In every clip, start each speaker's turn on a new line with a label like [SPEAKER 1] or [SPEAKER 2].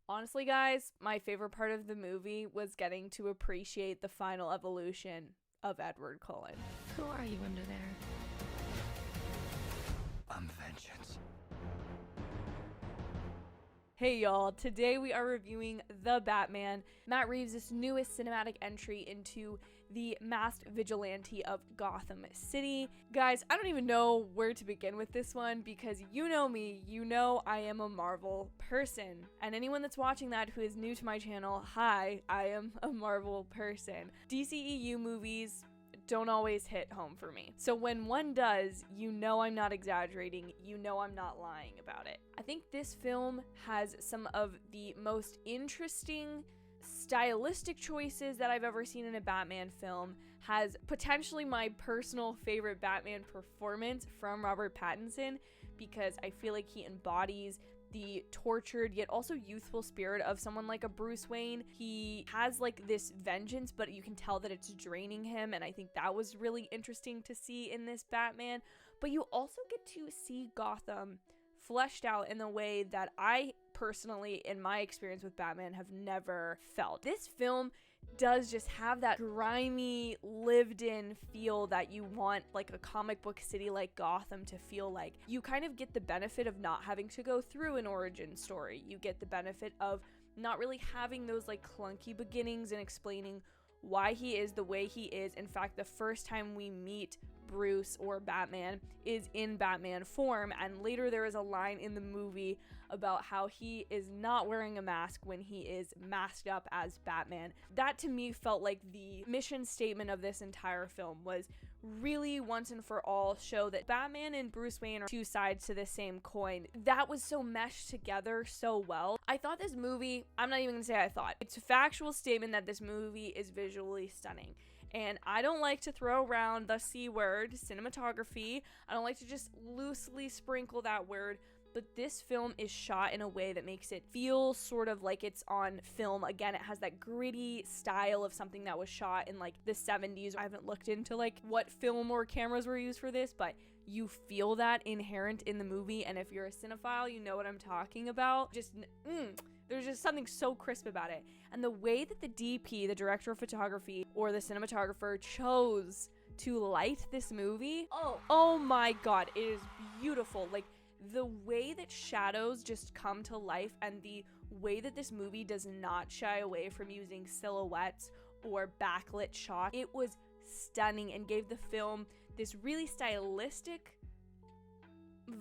[SPEAKER 1] Honestly, guys, my favorite part of the movie was getting to appreciate the final evolution of Edward Cullen.
[SPEAKER 2] Who are you under there?
[SPEAKER 3] I'm vengeance.
[SPEAKER 1] Hey y'all, today we are reviewing The Batman, Matt Reeves' newest cinematic entry into the masked vigilante of Gotham City. Guys, I don't even know where to begin with this one because you know me, you know I am a Marvel person. And anyone that's watching that who is new to my channel, hi, I am a Marvel person. DCEU movies don't always hit home for me. So when one does, you know I'm not exaggerating, you know I'm not lying about it. I think this film has some of the most interesting stylistic choices that I've ever seen in a Batman film, has potentially my personal favorite Batman performance from Robert Pattinson because I feel like he embodies the tortured yet also youthful spirit of someone like a Bruce Wayne. He has like this vengeance, but you can tell that it's draining him, and I think that was really interesting to see in this Batman. But you also get to see Gotham fleshed out in the way that I personally, in my experience with Batman, have never felt. This film does just have that grimy, lived-in feel that you want like a comic book city like Gotham to feel like. You kind of get the benefit of not having to go through an origin story. You get the benefit of not really having those like clunky beginnings and explaining why he is the way he is. In fact, the first time we meet Bruce or Batman is in Batman form, and later there is a line in the movie about how he is not wearing a mask when he is masked up as Batman. That to me felt like the mission statement of this entire film was really once and for all show that Batman and Bruce Wayne are two sides to the same coin. That was so meshed together so well. I thought this movie, I'm not even gonna say I thought, it's a factual statement that this movie is visually stunning. And I don't like to throw around the C word, cinematography. I don't like to just loosely sprinkle that word, but this film is shot in a way that makes it feel sort of like it's on film. Again, it has that gritty style of something that was shot in like the 70s. I haven't looked into like what film or cameras were used for this, but you feel that inherent in the movie. And if you're a cinephile, you know what I'm talking about. There's just something so crisp about it. And the way that the DP, the director of photography, or the cinematographer chose to light this movie, oh my god, it is beautiful. Like, the way that shadows just come to life and the way that this movie does not shy away from using silhouettes or backlit shots, it was stunning and gave the film this really stylistic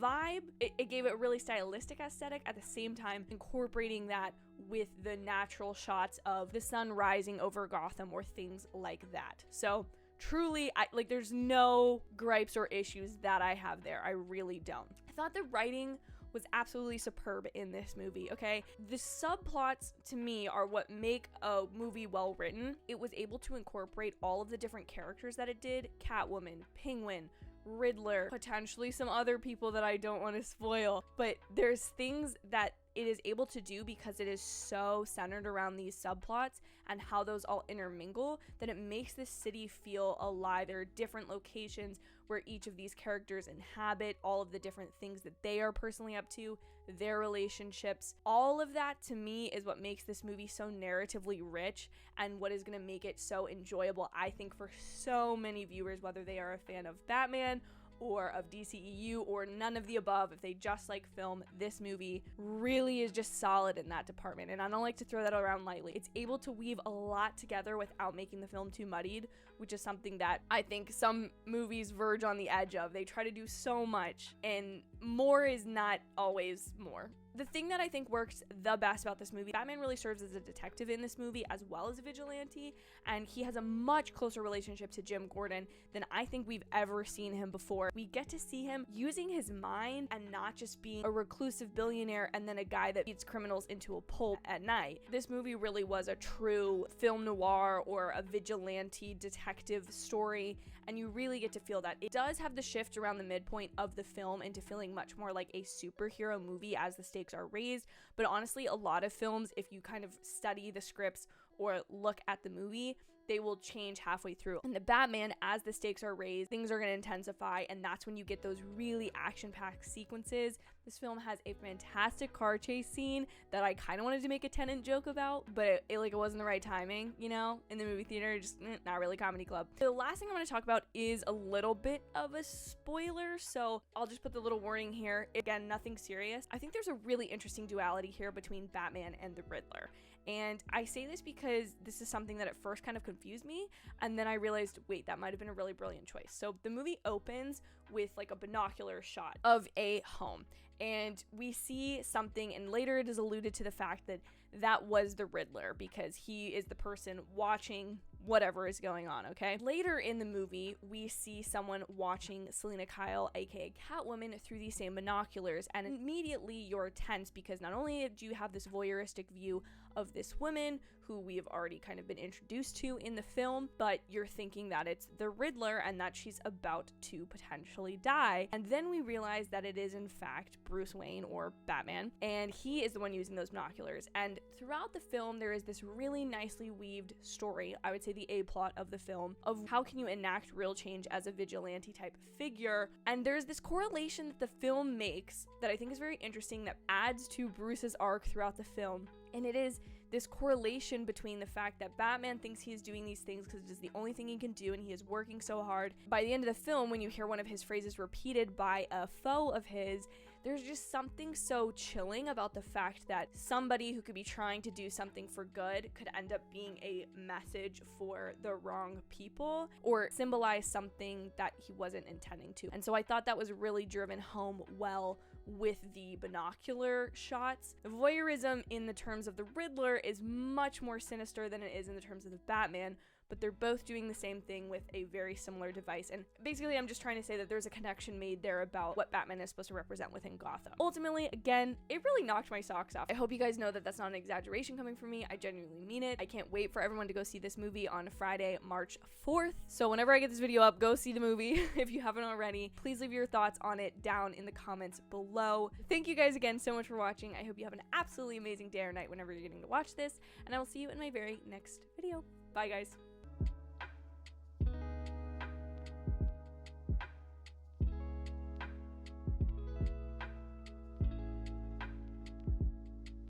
[SPEAKER 1] vibe. It gave it a really stylistic aesthetic, at the same time incorporating that with the natural shots of the sun rising over Gotham or things like that. So truly, there's no gripes or issues that I have there. I really don't. I thought the writing was absolutely superb in this movie, okay? The subplots to me are what make a movie well written. It was able to incorporate all of the different characters that it did. Catwoman, Penguin, Riddler, potentially some other people that I don't want to spoil, but there's things that it is able to do because it is so centered around these subplots and how those all intermingle that it makes this city feel alive. There are different locations where each of these characters inhabit, all of the different things that they are personally up to, their relationships. All of that to me is what makes this movie so narratively rich and what is going to make it so enjoyable, I think, for so many viewers, whether they are a fan of Batman or of DCEU or none of the above. If they just like film, this movie really is just solid in that department, and I don't like to throw that around lightly. It's able to weave a lot together without making the film too muddied, which is something that I think some movies verge on the edge of. They try to do so much, and more is not always more. The thing that I think works the best about this movie, Batman really serves as a detective in this movie as well as a vigilante, and he has a much closer relationship to Jim Gordon than I think we've ever seen him before. We get to see him using his mind and not just being a reclusive billionaire and then a guy that beats criminals into a pulp at night. This movie really was a true film noir or a vigilante detective story, and you really get to feel that. It does have the shift around the midpoint of the film into feeling much more like a superhero movie as the stakes are raised, but honestly, a lot of films, if you kind of study the scripts or look at the movie, they will change halfway through. And the Batman, as the stakes are raised, things are going to intensify, and that's when you get those really action-packed sequences. This film has a fantastic car chase scene that I kind of wanted to make a Tenet joke about, but it wasn't the right timing, you know, in the movie theater. Just not really comedy club. The last thing I want to talk about is a little bit of a spoiler, so I'll just put the little warning here. Again, nothing serious. I think there's a really interesting duality here between Batman and the Riddler. And I say this because this is something that at first kind of confused me, and then I realized, wait, that might have been a really brilliant choice. So the movie opens with like a binocular shot of a home, and we see something, and later it is alluded to the fact that that was the Riddler because he is the person watching whatever is going on, okay? Later in the movie, we see someone watching Selena Kyle, aka Catwoman, through these same binoculars, and immediately you're tense because not only do you have this voyeuristic view of this woman who we have already kind of been introduced to in the film, but you're thinking that it's the Riddler and that she's about to potentially die. And then we realize that it is in fact Bruce Wayne, or Batman, and he is the one using those binoculars. And throughout the film, there is this really nicely weaved story, I would say the A-plot of the film, of how can you enact real change as a vigilante type figure. And there's this correlation that the film makes that I think is very interesting that adds to Bruce's arc throughout the film. And it is this correlation between the fact that Batman thinks he is doing these things because it is the only thing he can do and he is working so hard. By the end of the film, when you hear one of his phrases repeated by a foe of his, there's just something so chilling about the fact that somebody who could be trying to do something for good could end up being a message for the wrong people or symbolize something that he wasn't intending to. And so I thought that was really driven home well with the binocular shots. The voyeurism in the terms of the Riddler is much more sinister than it is in the terms of the Batman, but they're both doing the same thing with a very similar device. And basically, I'm just trying to say that there's a connection made there about what Batman is supposed to represent within Gotham. Ultimately, again, it really knocked my socks off. I hope you guys know that that's not an exaggeration coming from me. I genuinely mean it. I can't wait for everyone to go see this movie on Friday, March 4th. So whenever I get this video up, go see the movie if you haven't already. Please leave your thoughts on it down in the comments below. Thank you guys again so much for watching. I hope you have an absolutely amazing day or night whenever you're getting to watch this, and I will see you in my very next video. Bye, guys.